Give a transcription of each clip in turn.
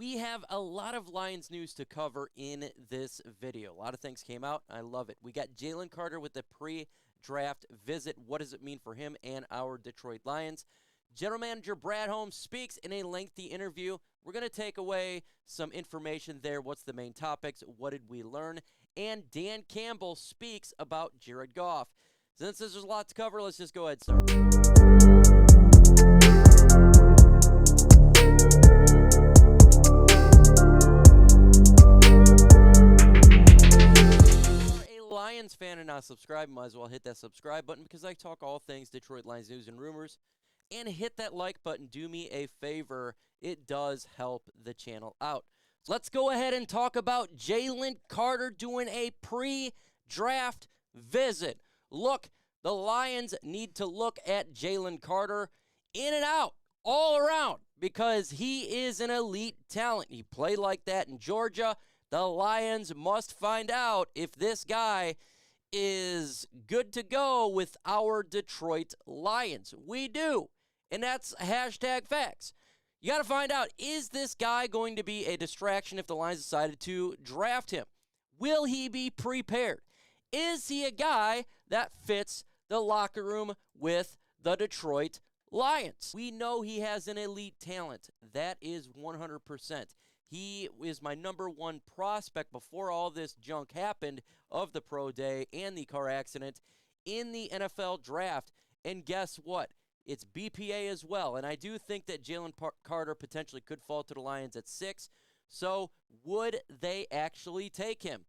We have a lot of Lions news to cover in this video. A lot of things came out. I love it. We got Jalen Carter with the pre-draft visit. What does it mean for him and our Detroit Lions? General Manager Brad Holmes speaks in a lengthy interview. We're going to take away some information there. What's the main topics? What did we learn? And Dan Campbell speaks about Jared Goff. Since there's a lot to cover, let's just go ahead and start. Lions fan and not subscribed, might as well hit that subscribe button because I talk all things Detroit Lions news and rumors. And hit that like button. Do me a favor. It does help the channel out. So let's go ahead and talk about Jalen Carter doing a pre-draft visit. Look, the Lions need to look at Jalen Carter in and out, all around, because he is an elite talent. He played like that in Georgia. The Lions must find out if this guy is good to go with our Detroit Lions. We do, and that's hashtag facts. You got to find out, is this guy going to be a distraction if the Lions decided to draft him? Will he be prepared? Is he a guy that fits the locker room with the Detroit Lions? We know he has an elite talent. That is 100%. He is my number one prospect before all this junk happened of the pro day and the car accident in the NFL draft. And guess what? It's BPA as well. And I do think that Jalen Carter potentially could fall to the Lions at 6. So would they actually take him?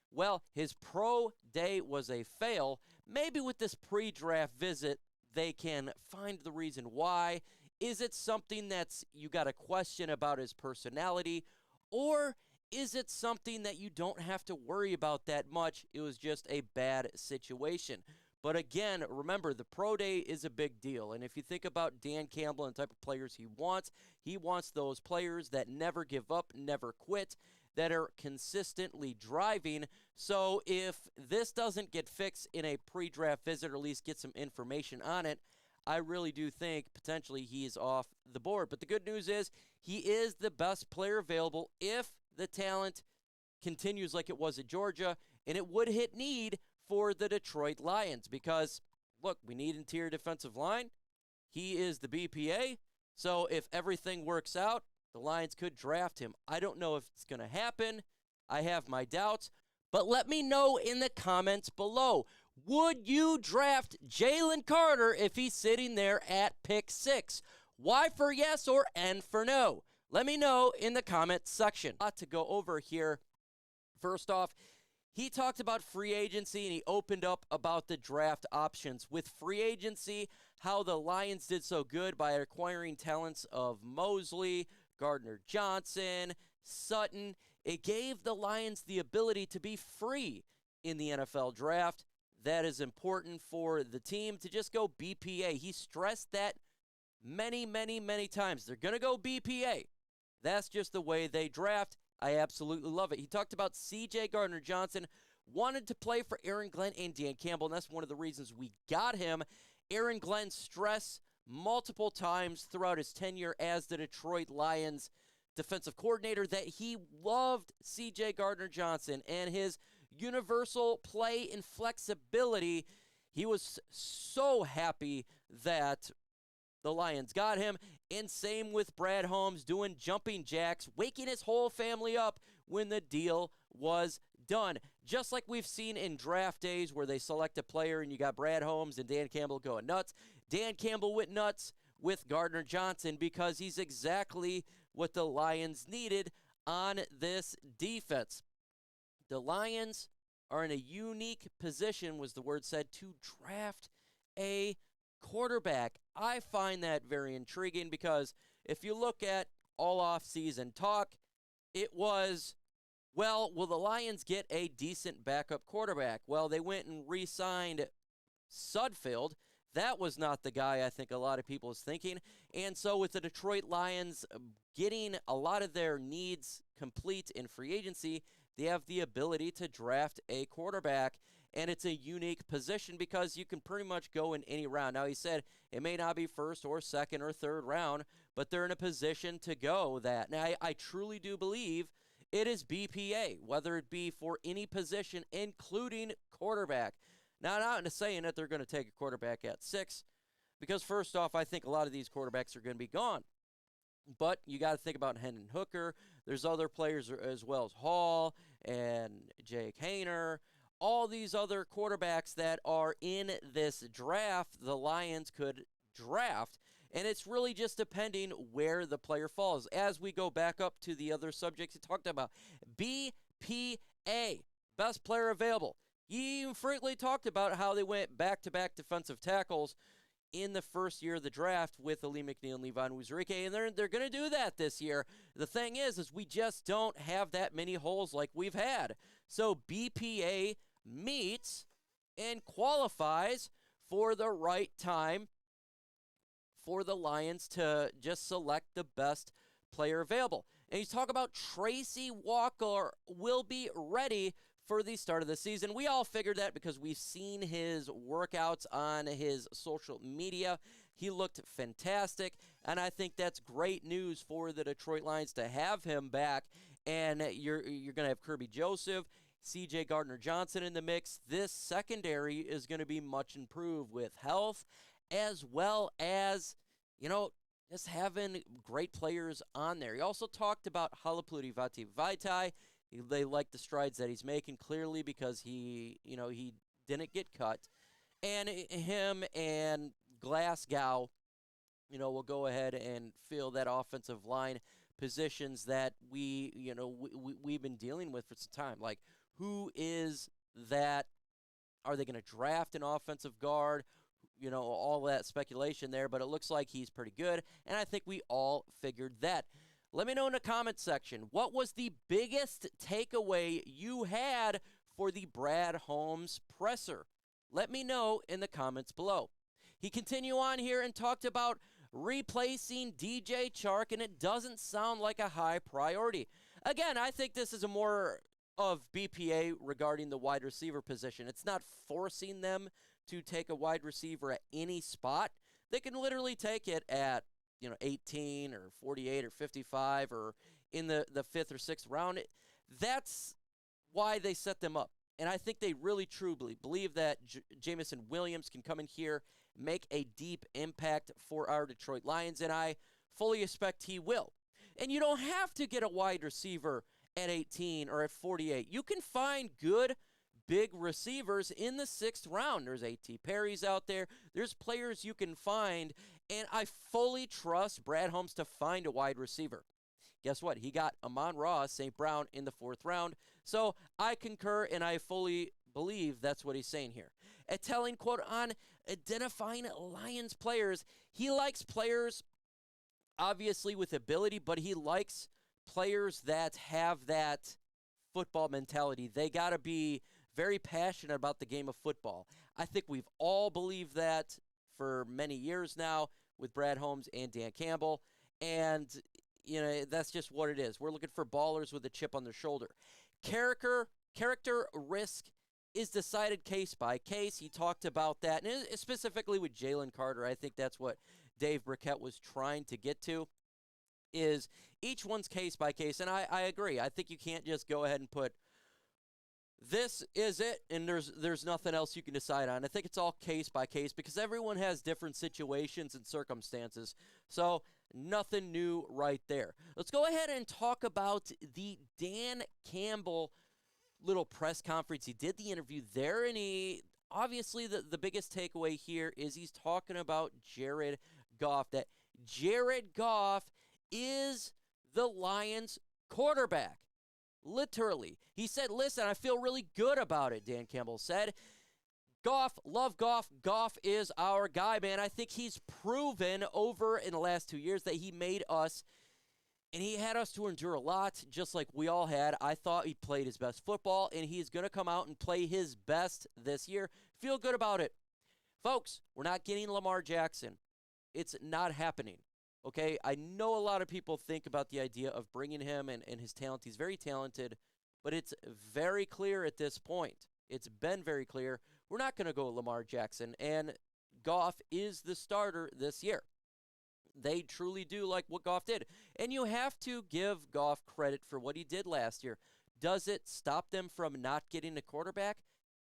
Well, his pro day was a fail. Maybe with this pre-draft visit, they can find the reason why. Is it something that's you got a question about his personality? Or is it something that you don't have to worry about that much? It was just a bad situation. But again, remember, the pro day is a big deal. And if you think about Dan Campbell and the type of players he wants those players that never give up, never quit, that are consistently driving. So if this doesn't get fixed in a pre-draft visit, or at least get some information on it, I really do think potentially he is off the board. But the good news is he is the best player available if the talent continues like it was at Georgia, and it would hit need for the Detroit Lions because, look, we need interior defensive line. He is the BPA, so if everything works out, the Lions could draft him. I don't know if it's going to happen. I have my doubts, but let me know in the comments below. Would you draft Jalen Carter if he's sitting there at pick 6? Y for yes or N for no? Let me know in the comment section. A lot to go over here. First off, he talked about free agency and he opened up about the draft options. With free agency, how the Lions did so good by acquiring talents of Mosley, Gardner-Johnson, Sutton. It gave the Lions the ability to be free in the NFL draft. That is important for the team to just go BPA. He stressed that many, many, many times. They're going to go BPA. That's just the way they draft. I absolutely love it. He talked about CJ Gardner-Johnson, wanted to play for Aaron Glenn and Dan Campbell, and that's one of the reasons we got him. Aaron Glenn stressed multiple times throughout his tenure as the Detroit Lions defensive coordinator that he loved CJ Gardner-Johnson and his universal play and flexibility. He was so happy that the Lions got him. And same with Brad Holmes doing jumping jacks, waking his whole family up when the deal was done. Just like we've seen in draft days where they select a player and you got Brad Holmes and Dan Campbell going nuts. Dan Campbell went nuts with Gardner-Johnson because he's exactly what the Lions needed on this defense. The Lions are in a unique position, was the word said, to draft a quarterback. I find that very intriguing because if you look at all off-season talk, it was, well, will the Lions get a decent backup quarterback? Well, they went and re-signed Sudfeld. That was not the guy I think a lot of people is thinking. And so with the Detroit Lions getting a lot of their needs complete in free agency, they have the ability to draft a quarterback, and it's a unique position because you can pretty much go in any round. Now, he said it may not be first or second or third round, but they're in a position to go that. Now, I truly do believe it is BPA, whether it be for any position, including quarterback. Now, I'm not saying that they're going to take a quarterback at 6, because first off, I think a lot of these quarterbacks are going to be gone. But you got to think about Hendon Hooker. There's other players as well as Hall and Jake Hayner. All these other quarterbacks that are in this draft, the Lions could draft. And it's really just depending where the player falls. As we go back up to the other subjects he talked about, BPA, best player available. He frequently talked about how they went back-to-back defensive tackles in the first year of the draft with Ali McNeil and Levon Wuzurike, and they're going to do that this year. The thing is we just don't have that many holes like we've had. So BPA meets and qualifies for the right time for the Lions to just select the best player available. And he's talking about Tracy Walker will be ready for the start of the season. We all figured that because we've seen his workouts on his social media. He looked fantastic, and I think that's great news for the Detroit Lions to have him back. And you're going to have Kirby Joseph, CJ Gardner-Johnson in the mix. This secondary is going to be much improved with health, as well as, just having great players on there. He also talked about Halapoulivaati Vaitai. They like the strides that he's making, clearly, because he didn't get cut. And him and Glasgow, will go ahead and fill that offensive line positions that we've been dealing with for some time. Like, who is that? Are they going to draft an offensive guard? All that speculation there, but it looks like he's pretty good, and I think we all figured that. Let me know in the comment section, what was the biggest takeaway you had for the Brad Holmes presser? Let me know in the comments below. He continued on here and talked about replacing DJ Chark, and it doesn't sound like a high priority. Again, I think this is a more of BPA regarding the wide receiver position. It's not forcing them to take a wide receiver at any spot. They can literally take it at 18 or 48 or 55 or in the 5th or 6th round. That's why they set them up. And I think they really truly believe that Jameson Williams can come in here, make a deep impact for our Detroit Lions, and I fully expect he will. And you don't have to get a wide receiver at 18 or at 48. You can find good big receivers in the 6th round. There's A.T. Perry's out there. There's players you can find, and I fully trust Brad Holmes to find a wide receiver. Guess what? He got Amon-Ra St. Brown in the 4th round. So I concur, and I fully believe that's what he's saying here. A telling quote on identifying Lions players. He likes players, obviously, with ability, but he likes players that have that football mentality. They got to be very passionate about the game of football. I think we've all believed that for many years now with Brad Holmes and Dan Campbell, and that's just what it is. We're looking for ballers with a chip on their shoulder. Character risk is decided case by case. He talked about that, and specifically with Jalen Carter. I think that's what Dave Brickett was trying to get to, is each one's case by case, and I agree. I think you can't just go ahead and put this is it, and there's nothing else you can decide on. I think it's all case by case because everyone has different situations and circumstances. So nothing new right there. Let's go ahead and talk about the Dan Campbell little press conference. He did the interview there, and he obviously the biggest takeaway here is he's talking about Jared Goff, that Jared Goff is the Lions quarterback. Literally. He said, listen, I feel really good about it, Dan Campbell said. Goff, love Goff. Goff is our guy, man. I think he's proven over in the last 2 years that he made us, and he had us to endure a lot, just like we all had. I thought he played his best football, and he's going to come out and play his best this year. Feel good about it. Folks, we're not getting Lamar Jackson. It's not happening. Okay, I know a lot of people think about the idea of bringing him and his talent. He's very talented, but it's very clear at this point. It's been very clear. We're not going to go Lamar Jackson, and Goff is the starter this year. They truly do like what Goff did. And you have to give Goff credit for what he did last year. Does it stop them from not getting a quarterback?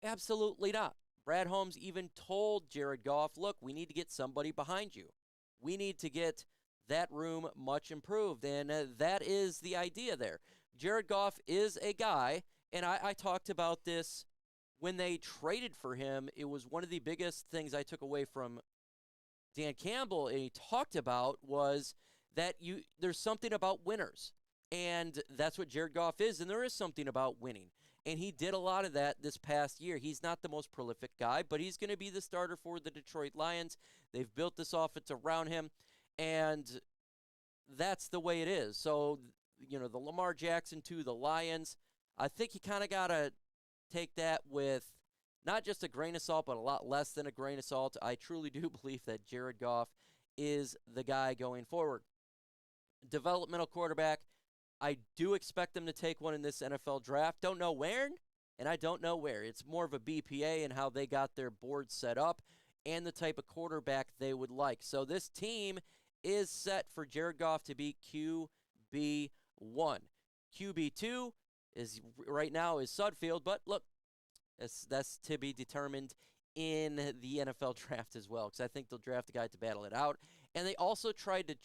Absolutely not. Brad Holmes even told Jared Goff, look, we need to get somebody behind you. We need to get that room much improved. And that is the idea there. Jared Goff is a guy, and I talked about this when they traded for him. It was one of the biggest things I took away from Dan Campbell, and he talked about was that there's something about winners. And that's what Jared Goff is, and there is something about winning. And he did a lot of that this past year. He's not the most prolific guy, but he's going to be the starter for the Detroit Lions. They've built this offense around him, and that's the way it is. So, the Lamar Jackson to the Lions, I think you kind of got to take that with not just a grain of salt, but a lot less than a grain of salt. I truly do believe that Jared Goff is the guy going forward. Developmental quarterback, I do expect them to take one in this NFL draft. Don't know where, and I don't know where. It's more of a BPA and how they got their board set up and the type of quarterback they would like. So this team is set for Jared Goff to be QB1. QB2 is right now is Sudfeld, but look, that's to be determined in the NFL draft as well, because I think they'll draft a guy to battle it out. And they also tried to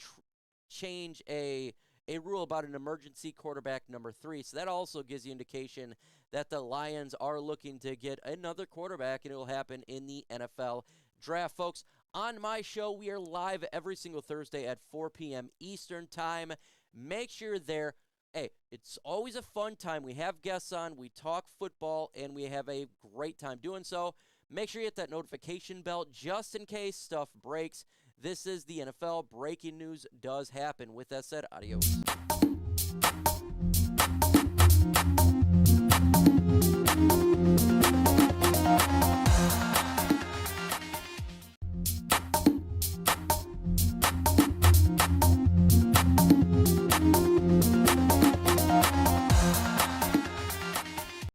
change a rule about an emergency quarterback number 3, so that also gives you indication that the Lions are looking to get another quarterback, and it will happen in the NFL draft, folks. On my show, we are live every single Thursday at 4 p.m. Eastern Time. Make sure you're there. Hey, it's always a fun time. We have guests on, we talk football, and we have a great time doing so. Make sure you hit that notification bell just in case stuff breaks. This is the NFL. Breaking news does happen. With that said, adios.